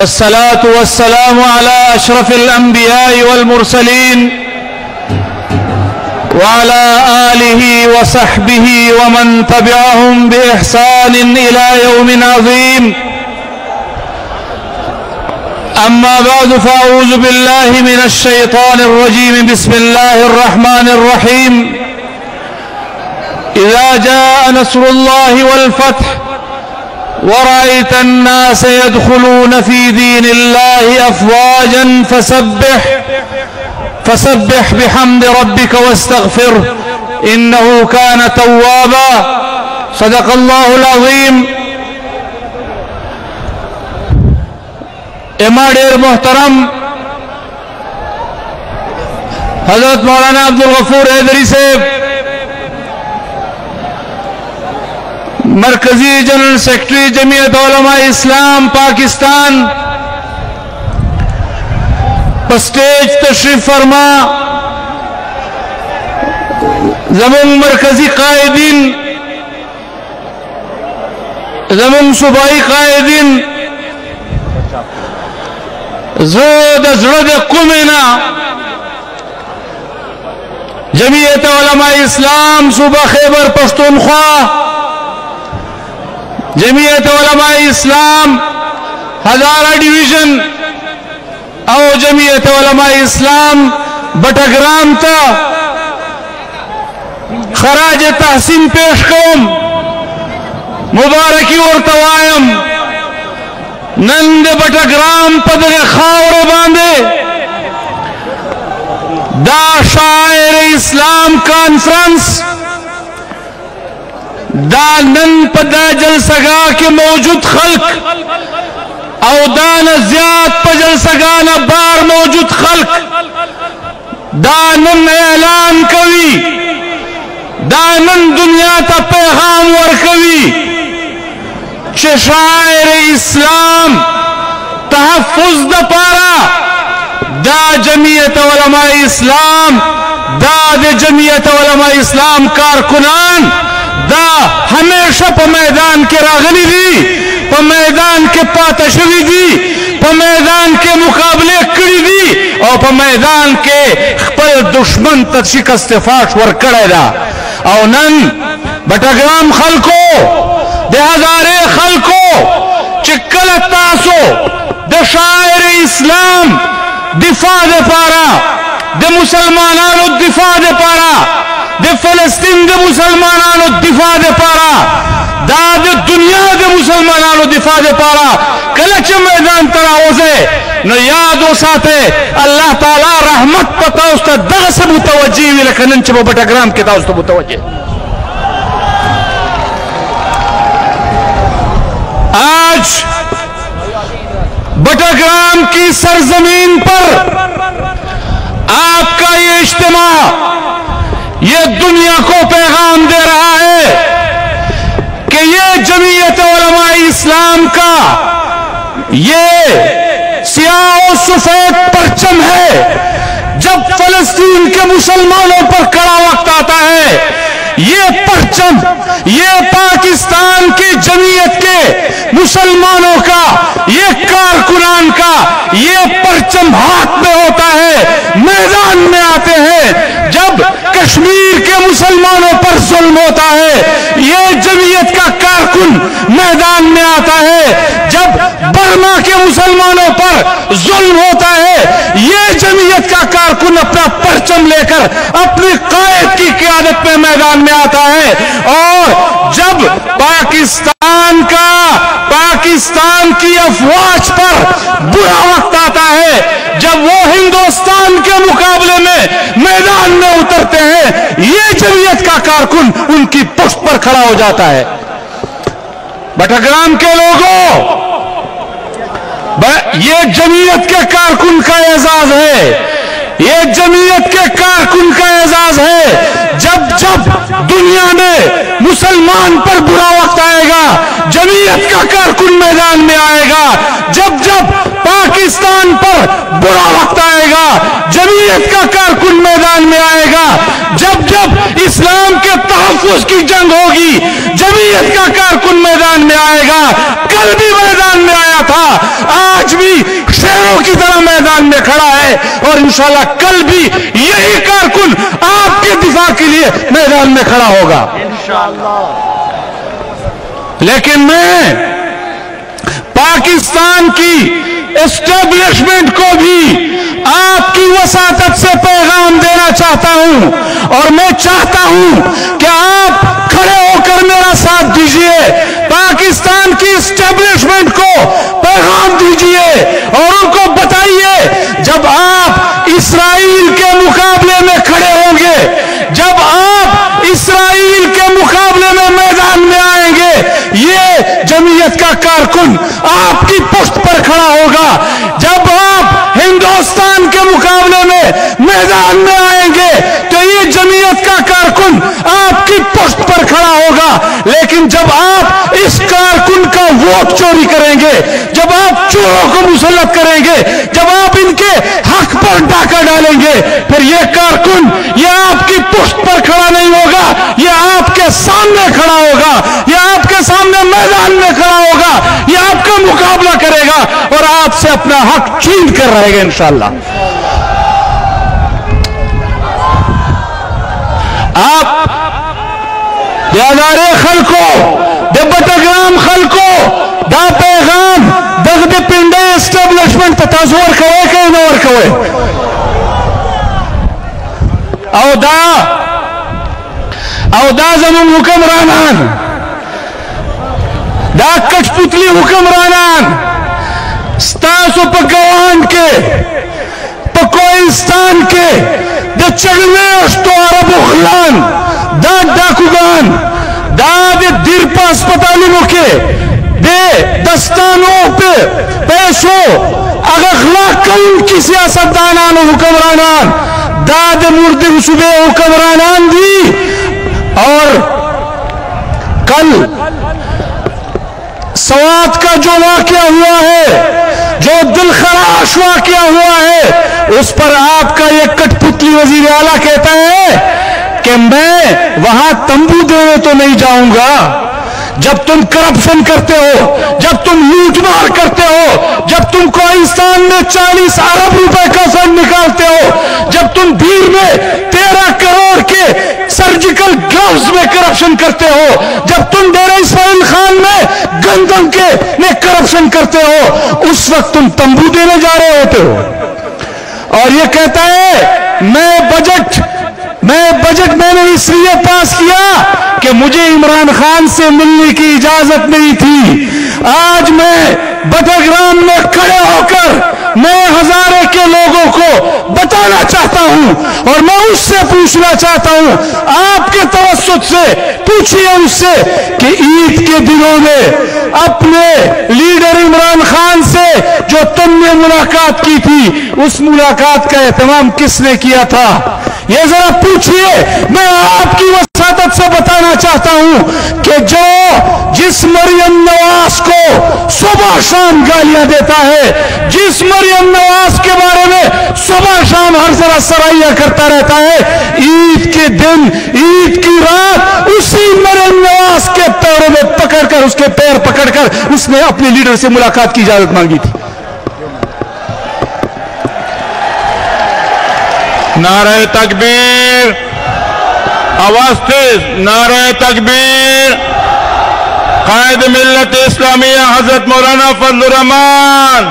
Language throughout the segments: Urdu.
الصلاة والسلام على أشرف الأنبياء والمرسلين وعلى آله وصحبه ومن تبعهم بإحسان إلى يوم عظيم. أما بعد، فأعوذ بالله من الشيطان الرجيم. بسم الله الرحمن الرحيم. إذا جاء نصر الله والفتح ورأيت الناس يدخلون في دين الله أفواجا فسبح بحمد ربك واستغفره إنه كان توابا. صدق الله العظيم. اماڈیر محترم حضرت مولانا عبدالغفور حیدری صاحب، مرکزی جنرل سیکرٹری جمعیت علماء اسلام پاکستان، سٹیج تشریف فرما. زمون مرکزی قائدین، زمون صوبائی قائدین، زود زرد قمنا جمعیت علماء اسلام صوبہ خیبر پختونخوا، جمعیت علماء اسلام ہزارہ ڈویژن او جمعیت علماء اسلام بٹگرام تا خراج تحسین پیش کوم، مبارکی اور توایم. نند بٹگرام پدر خاور باندے دا شاعر اسلام کانفرنس دا نن پدا جلسگا کے موجود خلق او دان زیاد پا جلسگانا بار موجود خلق دا نن اعلان کوی، دا نن دنیا تا پیغام ورکوی چه شاعر اسلام تحفظ دا پارا دا جمعیت علماء اسلام، دا جمعیت علماء اسلام کارکنان دا ہمیشہ پا میدان کے راغلی دی، پا میدان کے پاتشوی دی، پا میدان کے مقابلے کری دی، اور پا میدان کے خپل دشمن تا شکست فاش ورکڑے دا. او نن بٹگرام خلقو، دے ہزارے خلقو چکل تاسو دے شاعر اسلام دفاع دے پارا، دے مسلمانانو دفاع دے پارا، دے فلسطین دے مسلمانانو دفاع دے پارا، دا دے دنیا دے مسلمانانو دفاع دے پارا کلچ میدان تراوزے نو یادو ساتے اللہ تعالی رحمت پتا استا دغس متوجی وی لکنن چبو بٹگرام کتا استا متوجی. آج بٹگرام کی سرزمین پر آپ کا یہ اجتماع یہ دنیا کو پیغام دے رہا ہے کہ یہ جمعیت علماء اسلام کا یہ سیاہ و سفید پرچم ہے. جب فلسطین کے مسلمانوں پر کڑا وقت آتا ہے، یہ پرچم یہ پاکستان کی جمعیت کے مسلمانوں کا، یہ کارکنان کا یہ پرچم ہاتھ میں ہوتا ہے، میدان میں آتے ہیں. جب کشمیر کے مسلمانوں پر ظلم ہوتا ہے، یہ جمعیت کا کارکن میدان میں آتا ہے. جب برما کے مسلمانوں پر ظلم ہوتا ہے، یہ جمعیت کا کارکن اپنا پرچم لے کر اپنی قائد کی قیادت میں میدان میں آتا ہے. اور جب پاکستان کی افواج پر برا وقت آتا ہے، جب وہ ہندوستان کے مقابلے میں میدان میں اترتے ہیں، یہ جمعیت کا کارکن ان کی پشت پر کھڑا ہو جاتا ہے. بٹگرام کے لوگوں، یہ جمعیت کے کارکن کا اعزاز ہے، یہ جمعیت کے کارکن کا اعزاز ہے. جب دنیا میں مسلمان پر برا وقت آئے گا، جمعیت کا کارکن میدان میں آئے گا. جب پاکستان پر برا وقت آئے گا، جمعیت کا کارکن میدان میں آئے گا. جب اسلام کے تحفظ کی جنگ ہوگی، جمعیت کا کارکن میدان میں آئے گا. کل بھی میدان میں آیا تھا، آج بھی میدان میں کھڑا ہے اور انشاءاللہ کل بھی یہی کارکن آپ کے دفاع کے لیے میدان میں کھڑا ہوگا انشاءاللہ۔ لیکن میں پاکستان کی اسٹیبلشمنٹ کو بھی آپ کی وساطت سے پیغام دینا چاہتا ہوں، اور میں چاہتا ہوں کہ آپ کھڑے ہو کر میرا ساتھ دیجئے، پاکستان کی اسٹیبلشمنٹ کو پیغام دیجئے اور ان کو بتائیے جب آپ اسرائیل کے مقابلے میں کھڑے ہوں گے، جب آپ اسرائیل کے مقابلے میں میدان میں آئیں گے، یہ جمعیت کا کارکن آپ کی پشت پر کھڑا ہوگا، جب آپ ہندوستان کے مقابلے میں میدان میں آئیں گے تو یہ جمعیت کا کارکن آپ کی پشت پر کھڑا ہوگا، لیکن جب آپ اس کارکن کا ووٹ چوری کریں گے، جب آپ چوروں کو مسلط کریں گے، جب آپ ان کے حق پر ڈاکہ ڈالیں گے، پھر یہ کارکن یہ آپ کی پشت پر کھڑا نہیں ہوگا، یہ آپ کے سامنے کھڑا ہوگا، یہ آپ کے سامنے میدان میں کھڑا ہوگا، یہ آپ کا مقابلہ کرے گا اور آپ سے اپنا حق چھین کر رہے گا انشاءاللہ۔ آپ یادارے خلکو دے بٹگرام خلکو دا پیغام دغ دے پنڈے اسٹیبلشمنٹ تازور کوئے کہ نور کوئے او دا زمون حکمرانان دا کچھ پتلی حکمرانان ستاسو پا گوان کے پا کوئستان کے دا چگلیشتو عرب اخلان دا ڈاکوگان دا دے دیر پا اسپتالوں کے دے دستانوں پہ پیسو اغلاق کن کی سیاست دانان و حکمرانان دا دے مردگ صبح حکمرانان دی، اور کل سوات کا جو واقعہ ہوا ہے، جو دل خراش واقعہ ہوا ہے، اس پر آپ کا یہ کٹ پتلی وزیر اعلیٰ کہتا ہے کہ میں وہاں تمبو دینے تو نہیں جاؤں گا، جب تم کرپشن کرتے ہو، جب تم لوٹ مار کرتے ہو، جب تم کوئستان میں 40 ارب روپے کا فنڈ نکالتے ہو، جب تم بھیر میں 13 کروڑ کے سرجیکل گلوز میں کرپشن کرتے ہو، جب تم ڈیرہ اسماعیل خان میں گندم کے میں کرپشن کرتے ہو، اس وقت تم تمبو دینے جا رہے ہوتے ہو۔ اور یہ کہتا ہے میں بجٹ میں نے اس لیے پاس کیا کہ مجھے عمران خان سے ملنے کی اجازت نہیں تھی، آج میں بٹگرام میں کھڑے ہو کر میں ہزارے کے لوگوں کو بتانا چاہتا ہوں، اور میں اس سے پوچھنا چاہتا ہوں، آپ کے توسط سے پوچھئے اس سے کہ عید کے دنوں میں اپنے لیڈر عمران خان سے جو تم نے ملاقات کی تھی، اس ملاقات کا اہتمام کس نے کیا تھا؟ یہ ذرا پوچھئے۔ میں آپ کی وساطت سے بتانا چاہتا ہوں کہ جس مریم نواز کو صبح شام گالیاں دیتا ہے، جس مریم نواز کے بارے میں صبح شام ہر ذرا سرائیاں کرتا رہتا ہے، عید کے دن عید کی رات اسی مریم نواز کے پیروں میں پکڑ کر اس کے پیر پکڑ کر اس نے اپنے لیڈر سے ملاقات کی اجازت مانگی تھی۔ نعرہ تکبیر، آواز تیز، نعرہ تکبیر۔ قائد ملت اسلامیہ حضرت مولانا فضل الرحمان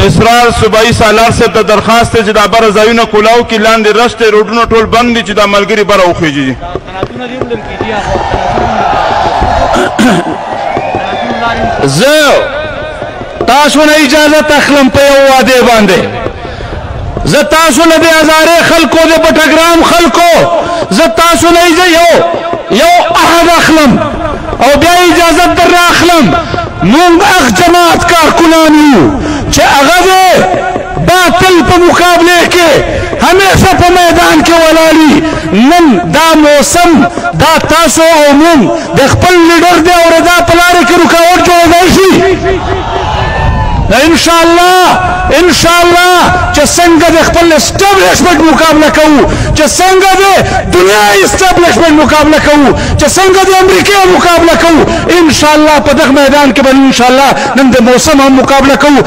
اسرار صوبائی سالار سے تا درخواست ہے جدا بر زائیون کلاو کی لاندے رشتے روڈنو ٹول بندی جدا ملگری برا اوخی جی زو تاسو نے اجازت اخلم پہ وعدے باندے، زتاسو نے دے ہزارے خلقو دے بٹگرام خلقو زتاسو نے یو احد اخلم او بیا اجازت در اخلم مونگ اخ جماعت کارکنانیو چھے اغدے باطل پا مقابلے کے ہمیشہ پا میدان کے ولالی نن دا موسم دا تاسو او مونگ دے خپل لیڈر دے اور دا پلارے کی رکاوٹ جو دیشی انشاءاللہ چه څنګه د خپل اسټابلیشمنت مقابله کوو، چه څنګه د دنیا اسټابلیشمنت مقابله کوو، چه څنګه د امریکا مقابله کوو، انشاءاللہ په دغه میدان کې به انشاءاللہ نن د موسم هم مقابله کوو.